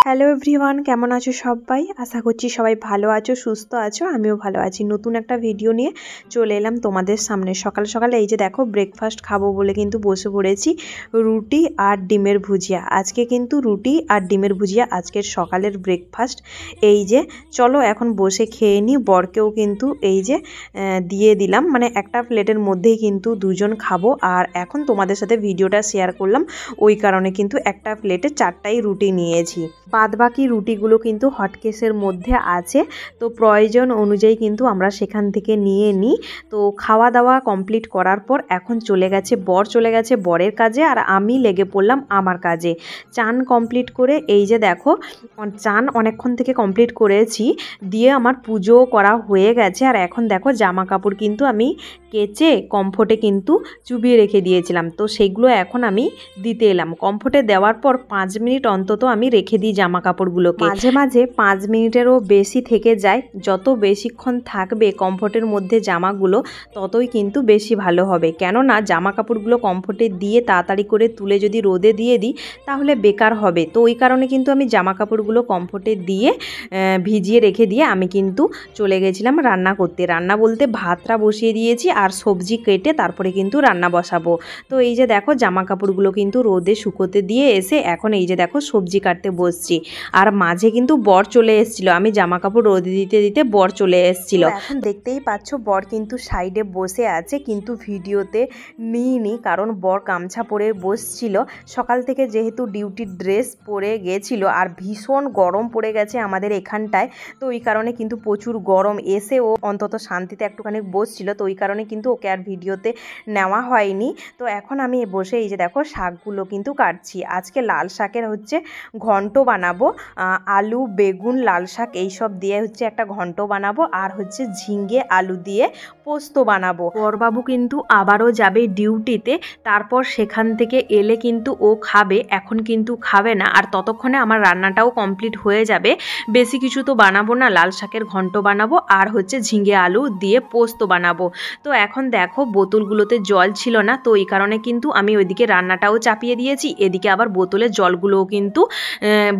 Hello everyone, কেমন আছো সবাই? আশা করছি সবাই ভালো আছো, সুস্থ আছো। আমিও ভালো আছি। নতুন একটা ভিডিও নিয়ে চলে এলাম তোমাদের সামনে। সকাল সকালে এই যে দেখো ব্রেকফাস্ট খাবো বলে কিন্তু বসে পড়েছি। রুটি আর ডিমের ভুজিয়া। আজকে কিন্তু রুটি আর ডিমের ভুজিয়া আজকের সকালের ব্রেকফাস্ট। এই যে চলো এখন বসে খেয়ে নিই। বরকেও কিন্তু এই যে দিয়ে দিলাম, মানে একটা প্লেটের মধ্যেই কিন্তু দুজন খাবো। আর এখন তোমাদের সাথে ভিডিওটা শেয়ার করলাম, ওই কারণে কিন্তু একটা প্লেটে 4টাই রুটি নিয়েছি। বাদবাকি রুটিগুলো কিন্তু হটকেসের মধ্যে আছে, তো প্রয়োজন অনুযায়ী কিন্তু আমরা সেখান থেকে নিয়ে নিই। তো খাওয়া দাওয়া কমপ্লিট করার পর এখন বর চলে গেছে বরের কাজে, আর আমি লেগে পড়লাম আমার কাজে। চান কমপ্লিট করে এই যে দেখো, চান অনেকক্ষণ থেকে কমপ্লিট করেছি, দিয়ে আমার পুজো করা হয়ে গেছে। আর এখন দেখো জামা কাপড় কিন্তু আমি কেচে কমফোর্টে কিন্তু চুবিয়ে রেখে দিয়েছিলাম, তো সেগুলো এখন আমি দিতে এলাম। কমফোর্টে দেওয়ার পর 5 মিনিট অন্তত আমি রেখে দিই জামা কাপড়গুলোকে। মাঝে মাঝে 5 মিনিটেরও বেশি থেকে যায়। যত বেশিক্ষণ থাকবে কমফোর্টের মধ্যে জামাগুলো, ততই কিন্তু বেশি ভালো হবে। কেননা জামা কাপড়গুলো কমফোর্টে দিয়ে তাড়াতাড়ি করে তুলে যদি রোদে দিয়ে দিই তাহলে বেকার হবে। তো ওই কারণে কিন্তু আমি জামা কাপড়গুলো কমফোর্টে দিয়ে ভিজিয়ে রেখে দিয়ে আমি কিন্তু চলে গেছিলাম রান্না করতে। রান্না বলতে ভাতটা বসিয়ে দিয়েছি আর সবজি কেটে তারপরে কিন্তু রান্না বসাবো। তো এই যে দেখো জামা কাপড়গুলো কিন্তু রোদে শুকোতে দিয়ে এসে এখন এই যে দেখো সবজি কাটতে বসছি। আর মাঝে কিন্তু বর চলে এসেছিল, আমি জামা কাপড় রোদে দিতে দিতে বর চলে এসেছিল। এখন দেখতেই পাচ্ছ বর কিন্তু সাইডে বসে আছে, কিন্তু ভিডিওতে নিইনি কারণ বর গামছা পরে বসছিল। সকাল থেকে যেহেতু ডিউটির ড্রেস পরে গেছিল আর ভীষণ গরম পড়ে গেছে আমাদের এখানটায়, তো ওই কারণে কিন্তু প্রচুর গরম। এসে ও অন্তত শান্তিতে একটুখানি বসছিল, তো ওই কারণে কিন্তু ওকে আর ভিডিওতে নেওয়া হয়নি। তো এখন আমি বসে এই যে দেখো শাকগুলো কিন্তু কাটছি। আজকে লাল শাকের হচ্ছে ঘন্ট বানাবো, আলু বেগুন লাল শাক এইসব দিয়ে হচ্ছে একটা ঘন্ট বানাবো, আর হচ্ছে ঝিঙ্গে আলু দিয়ে পোস্ত বানাবো। বরবাবু কিন্তু আবারও যাবে ডিউটিতে, তারপর সেখান থেকে এলে কিন্তু ও খাবে, এখন কিন্তু খাবে না। আর ততক্ষণে আমার রান্নাটাও কমপ্লিট হয়ে যাবে। বেশি কিছু তো বানাবো না, লাল শাকের ঘন্ট বানাবো আর হচ্ছে ঝিঙ্গে আলু দিয়ে পোস্ত বানাবো। তো এখন দেখো বোতলগুলোতে জল ছিল না, তো এই কারণে কিন্তু আমি ওইদিকে রান্নাটাও চাপিয়ে দিয়েছি, এদিকে আবার বোতলের জলগুলোও কিন্তু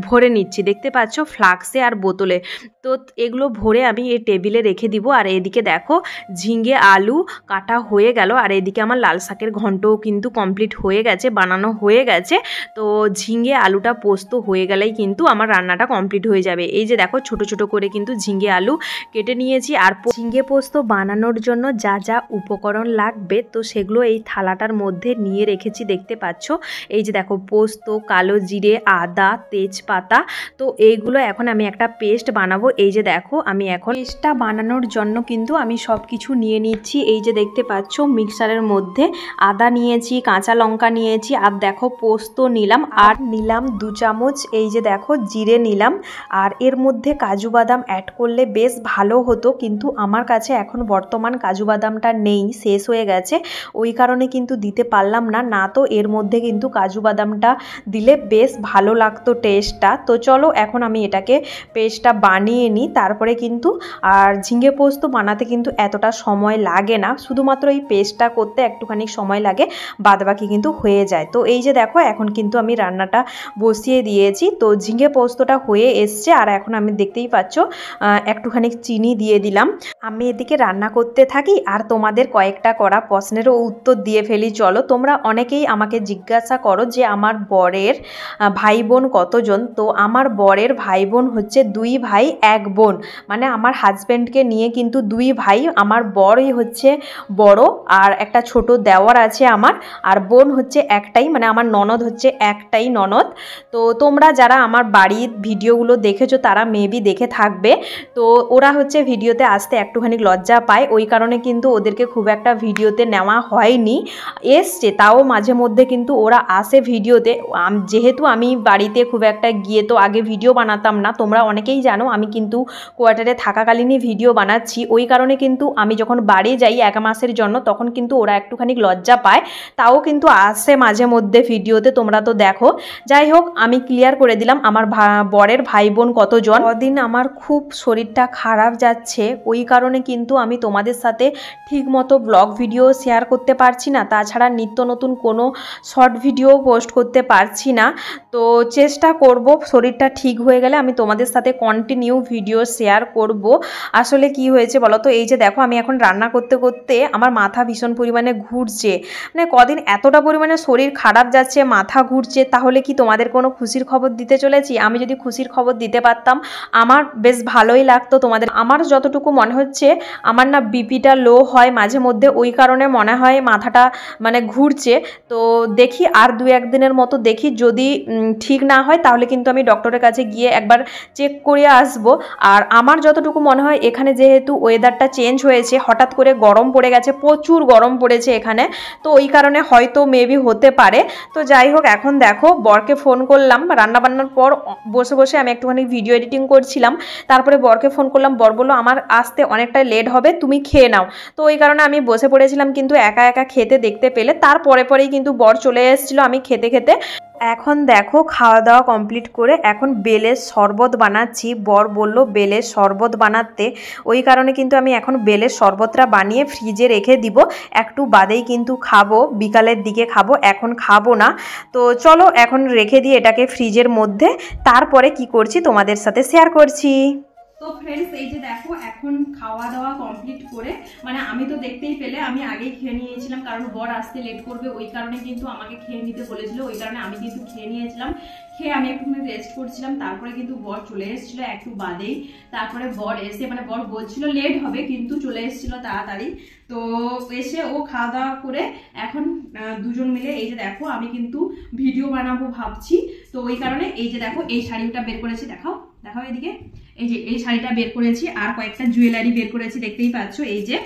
ভরে নিচ্ছি। দেখতে পাচ্ছ ফ্লাক্সে আর বোতলে, তো এগুলো ভরে আমি এই টেবিলে রেখে দিব। আর এদিকে দেখো ঝিঙ্গে আলু কাটা হয়ে গেল, আর এদিকে আমার লাল শাকের ঘন্টও কিন্তু কমপ্লিট হয়ে গেছে, বানানো হয়ে গেছে। তো ঝিঙ্গে আলুটা পোস্ত হয়ে গেলেই কিন্তু আমার রান্নাটা কমপ্লিট হয়ে যাবে। এই যে দেখো ছোট ছোট করে কিন্তু ঝিঙ্গে আলু কেটে নিয়েছি। আর ঝিঙ্গে পোস্ত বানানোর জন্য যা যা উপকরণ লাগবে তো সেগুলো এই থালাটার মধ্যে নিয়ে রেখেছি। দেখতে পাচ্ছ এই যে দেখো পোস্ত, কালো জিরে, আদা, তেজপাতা, তো এইগুলো এখন আমি একটা পেস্ট বানাবো। এই যে দেখো আমি এখন পেস্টটা বানানোর জন্য কিন্তু আমি সব কিছু নিয়ে নিচ্ছি। এই যে দেখতে পাচ্ছ মিক্সারের মধ্যে আদা নিয়েছি, কাঁচা লঙ্কা নিয়েছি, আর দেখো পোস্ত নিলাম, আর নিলাম 2 চামচ এই যে দেখো জিরে নিলাম। আর এর মধ্যে কাজু বাদাম অ্যাড করলে বেশ ভালো হতো, কিন্তু আমার কাছে এখন বর্তমান কাজু বাদামটা নেই, শেষ হয়ে গেছে, ওই কারণে কিন্তু দিতে পারলাম না। না তো এর মধ্যে কিন্তু কাজু বাদামটা দিলে বেশ ভালো লাগতো টেস্টটা। তো চলো এখন আমি এটাকে পেস্টটা বানিয়ে নিই, তারপরে কিন্তু আর ঝিঙ্গে পোস্ত বানাতে কিন্তু এতটা সময় লাগে না, শুধুমাত্র এই পেস্টটা করতে একটুখানি সময় লাগে, বাদবাকি কিন্তু হয়ে যায়। তো এই যে দেখো এখন কিন্তু আমি রান্নাটা বসিয়ে দিয়েছি। তো ঝিঙ্গে পোস্তটা হয়ে এসছে, আর এখন আমি দেখতেই পাচ্ছ একটুখানি চিনি দিয়ে দিলাম। আমি এদিকে রান্না করতে থাকি আর তোমাদের কয়েকটা করা প্রশ্নেরও উত্তর দিয়ে ফেলি। চলো, তোমরা অনেকেই আমাকে জিজ্ঞাসা করো যে আমার বরের ভাই বোন কতজন। তো আমার বরের ভাই বোন হচ্ছে 2 ভাই 1 বোন, মানে আমার হাজব্যান্ডকে নিয়ে কিন্তু 2 ভাই, আমার বরই হচ্ছে বড় আর একটা ছোট দেওয়ার আছে আমার, আর বোন হচ্ছে একটাই, মানে আমার ননদ হচ্ছে একটাই ননদ। তো তোমরা যারা আমার বাড়ির ভিডিওগুলো দেখেছো তারা মেবি দেখে থাকবে। তো ওরা হচ্ছে ভিডিওতে আসতে একটুখানি লজ্জা পায়, ওই কারণে কিন্তু ওদেরকে খুব একটা ভিডিওতে নেওয়া হয়নি। এসছে তাও মাঝে মধ্যে কিন্তু ওরা আসে ভিডিওতে, যেহেতু আমি বাড়িতে খুব একটা গিয়ে তো আগে ভিডিও বানাতাম না, তোমরা অনেকেই জানো আমি কিন্তু কোয়ার্টারে থাকাকালীনই ভিডিও বানাচ্ছি, ওই কারণে কিন্তু আমি যখন বাড়ি যাই 1 মাসের জন্য তখন কিন্তু ওরা একটুখানি লজ্জা পায়, তাও কিন্তু আসে মাঝে মধ্যে ভিডিওতে, তোমরা তো দেখো। যাই হোক, আমি ক্লিয়ার করে দিলাম আমার বরের ভাই বোন কতজন। কদিন আমার খুব শরীরটা খারাপ যাচ্ছে, ওই কারণে কিন্তু আমি তোমাদের সাথে ঠিকমতো ব্লগ ভিডিও শেয়ার করতে পারছি না, তাছাড়া নিত্য নতুন কোনো শর্ট ভিডিও পোস্ট করতে পারছি না। তো চেষ্টা করব শরীরটা ঠিক হয়ে গেলে আমি তোমাদের সাথে কন্টিনিউ ভিডিও শেয়ার করব। আসলে কি হয়েছে বলো তো, এই যে দেখো আমি এখন রান্না করতে করতে আমার মাথা ভীষণ পরিমাণে ঘুরছে, মানে কদিন এতটা পরিমাণে শরীর খারাপ যাচ্ছে, মাথা ঘুরছে, তাহলে কি তোমাদের কোনো খুশির খবর দিতে চলেছি? আমি যদি খুশির খবর দিতে পারতাম আমার বেশ ভালোই লাগতো তোমাদের। আমার যতটুকু মনে হচ্ছে আমার না বিপিটা লো হয় মাঝে মধ্যে, ওই কারণে মনে হয় মাথাটা মানে ঘুরছে। তো দেখি আর 2-1 দিনের মতো দেখি, যদি ঠিক না হয় তাহলে কিন্তু আমি ডক্টরের কাছে গিয়ে একবার চেক করিয়ে আসবো। আর আমার যতটুকু মনে হয় এখানে যেহেতু ওয়েদারটা চেঞ্জ হয়েছে, হঠাৎ করে গরম পড়ে গেছে, প্রচুর গরম পড়েছে এখানে, তো ওই কারণে হয়তো মেবি হতে পারে। তো যাই হোক, এখন দেখো বরকে ফোন করলাম, রান্নাবান্নার পর বসে বসে আমি একটুখানি ভিডিও এডিটিং করছিলাম, তারপরে বরকে ফোন করলাম, বর বললো আমার আসতে অনেকটা লেট হবে, তুমি খেয়ে নাও। তো ওই কারণে আমি বসে পড়েছিলাম, কিন্তু একা একা খেতে দেখতে পেলে, তারপরে পরেই কিন্তু বর চলে এসেছিলো আমি খেতে খেতে। এখন দেখো খাওয়া দাওয়া কমপ্লিট করে এখন বেলের শরবত বানাচ্ছি, বর বলল বেলের শরবত বানাতে, ওই কারণে কিন্তু আমি এখন বেলের শরবতটা বানিয়ে ফ্রিজে রেখে দিব, একটু বাদেই কিন্তু খাবো, বিকালের দিকে খাবো, এখন খাবো না। তো চলো এখন রেখে দিই এটাকে ফ্রিজের মধ্যে, তারপরে কি করছি তোমাদের সাথে শেয়ার করছি। তো ফ্রেন্ডস, এই যে দেখো এখন খাওয়া দাওয়া কমপ্লিট করে, মানে আমি তো দেখতেই পেলে আমি আগেই খেয়ে নিয়েছিলাম, কারণ বর আসতে লেট করবে, ওই কারণে কিন্তু আমাকে খেয়ে নিতে বলেছিল, ওই কারণে আমি কিন্তু খেয়ে নিয়েছিলাম। খেয়ে আমি একটু রেস্ট করছিলাম, তারপরে কিন্তু বর চলে এসেছিল একটু বাদেই। তারপরে বর এসে, মানে বর বলছিল লেট হবে কিন্তু চলে এসেছিল তাড়াতাড়ি। তো এসে ও খাওয়া দাওয়া করে এখন দুজন মিলে এই যে দেখো আমি কিন্তু ভিডিও বানাবো ভাবছি। তো ওই কারণে এই যে দেখো এই শাড়িটা বের করেছি, দেখাও দেখাও এদিকে, এই যে এই শাড়িটা বের করেছি, আর কয়েকটা জুয়েলারি বের করেছি, দেখতেই পাচ্ছ এই যে।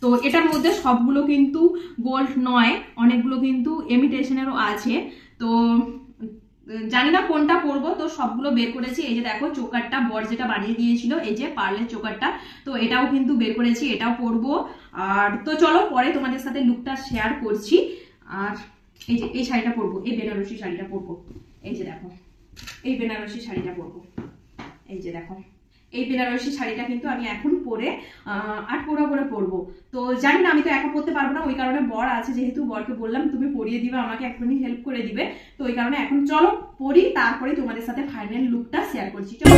তো এটার মধ্যে সবগুলো কিন্তু গোল্ড নয়, অনেকগুলো কিন্তু ইমিটেশনেরও আছে, তো জানি না কোনটা পরবো, তো সবগুলো বের করেছি। এই যে দেখো চোকারটা বর যেটা বানিয়ে দিয়েছিল, এই যে পার্লের চোকারটা, তো এটাও কিন্তু বের করেছি, এটাও পরবো। আর তো চলো পরে তোমাদের সাথে লুকটা শেয়ার করছি। আর এই যে এই শাড়িটা পরবো, এই বেনারসি শাড়িটা পরবো, এই যে দেখো এই বেনারসি শাড়িটা পরবো, এই যে দেখো এই বেনারসি শাড়িটা কিন্তু আমি এখন পরে আটপোড়া করে পরবো। তো জানি না, আমি তো একা পরতে পারবো না, ওই কারণে বর আছে, যেহেতু বরকে বললাম তুমি পরিয়ে দিবে আমাকে, একটুখানি হেল্প করে দিবে, তো ওই কারণে এখন চলো পরি, তারপরে তোমাদের সাথে ফাইনাল লুকটা শেয়ার করছি। চলো।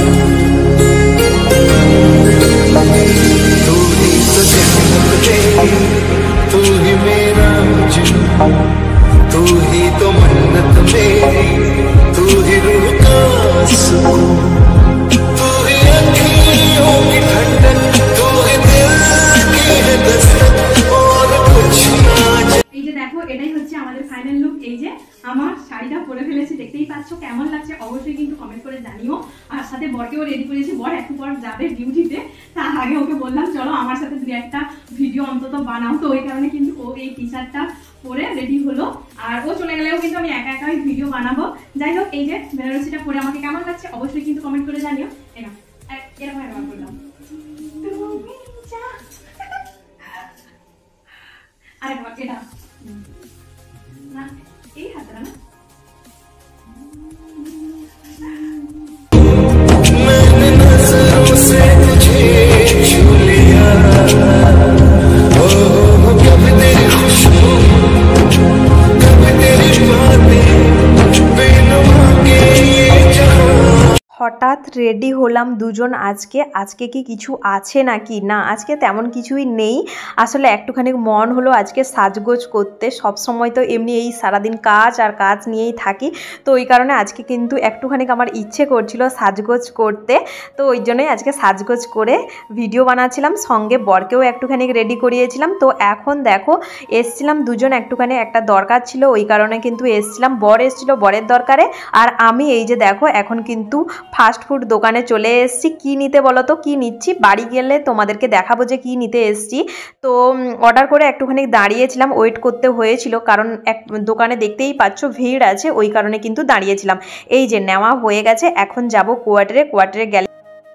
तू ही तो मन्नत मेरी, तू ही रूह का सुकून, तू ही अखियों की ठंडक, तू ही दिल की है दस्तक, और कुछ ना। এই যে দেখো এটাই হচ্ছে আমাদের ফাইনাল লুক। এই যে আমার শাড়িটা পরে ফেলেছি, দেখতেই পাচ্ছ, কেমন লাগছে অবশ্যই কিন্তু কমেন্ট করে জানিও। আর সাথে বরকেও রেডি করেছি, বর একটু পর যাবে ডিউটিতে, তার আগে ওকে বললাম চলো আমার সাথে 2-1টা ভিডিও অন্তত বানাও, তো ওই কারণে কিন্তু ও এই টি শার্টটা পরে রেডি হলো। আর ও চলে গেলেও কিন্তু আমি একা একাই ভিডিও বানাবো। যাই হোক, এই যে বেনারসিটা পরে আমাকে কেমন লাগছে অবশ্যই কিন্তু কমেন্ট করে জানিও। এরকম ব্যবহার করলাম, আরেকবার এটা না, এই হাতটা না, হঠাৎ রেডি হলাম দুজন আজকে কি কিছু আছে নাকি না, আজকে তেমন কিছুই নেই। আসলে একটুখানি মন হলো আজকে সাজগোজ করতে। সব সময় তো এমনি এই সারাদিন কাজ আর কাজ নিয়েই থাকি, তো ওই কারণে আজকে কিন্তু একটুখানি আমার ইচ্ছে করছিল সাজগোজ করতে। তো ওই জন্যই আজকে সাজগোজ করে ভিডিও বানাচ্ছিলাম, সঙ্গে বরকেও একটুখানি রেডি করিয়েছিলাম। তো এখন দেখো এসছিলাম দুজন, একটুখানি একটা দরকার ছিল ওই কারণে কিন্তু এসছিলাম। বর এসছিল বরের দরকারে, আর আমি এই যে দেখো এখন কিন্তু ফাস্ট ফুড দোকানে চলে এসেছি। কি নিতে বলো তো, কি নিচ্ছি বাড়ি গেলে তোমাদেরকে দেখাবো যে কি নিতে এসেছি। তো অর্ডার করে একটুখানি দাঁড়িয়েছিলাম, ওয়েট করতে হয়েছিল, কারণ এক দোকানে দেখতেই পাচ্ছ ভিড় আছে, ওই কারণে কিন্তু দাঁড়িয়েছিলাম। এই যে নেওয়া হয়ে গেছে, এখন যাব কোয়ার্টারে গেলে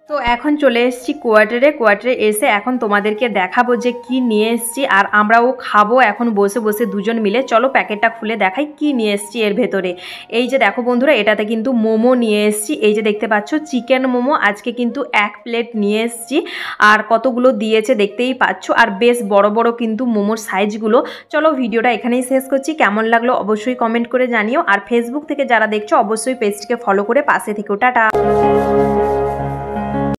তো এখন চলে এসেছি কোয়ার্টারে এসে এখন তোমাদেরকে দেখাবো যে কি নিয়ে এসেছি, আর আমরাও খাবো এখন বসে বসে দুজন মিলে। চলো প্যাকেটটা খুলে দেখাই কি নিয়ে এসেছি এর ভেতরে। এই যে দেখো বন্ধুরা, এটাতে কিন্তু মোমো নিয়ে এসেছি। এই যে দেখতে পাচ্ছ চিকেন মোমো, আজকে কিন্তু 1 প্লেট নিয়ে এসেছি। আর কতগুলো দিয়েছে দেখতেই পাচ্ছ, আর বেশ বড় বড় কিন্তু মোমোর সাইজগুলো। চলো ভিডিওটা এখানেই শেষ করছি, কেমন লাগলো অবশ্যই কমেন্ট করে জানিও। আর ফেসবুক থেকে যারা দেখছো অবশ্যই পেজটিকে ফলো করে পাশে থেকো। টাটা।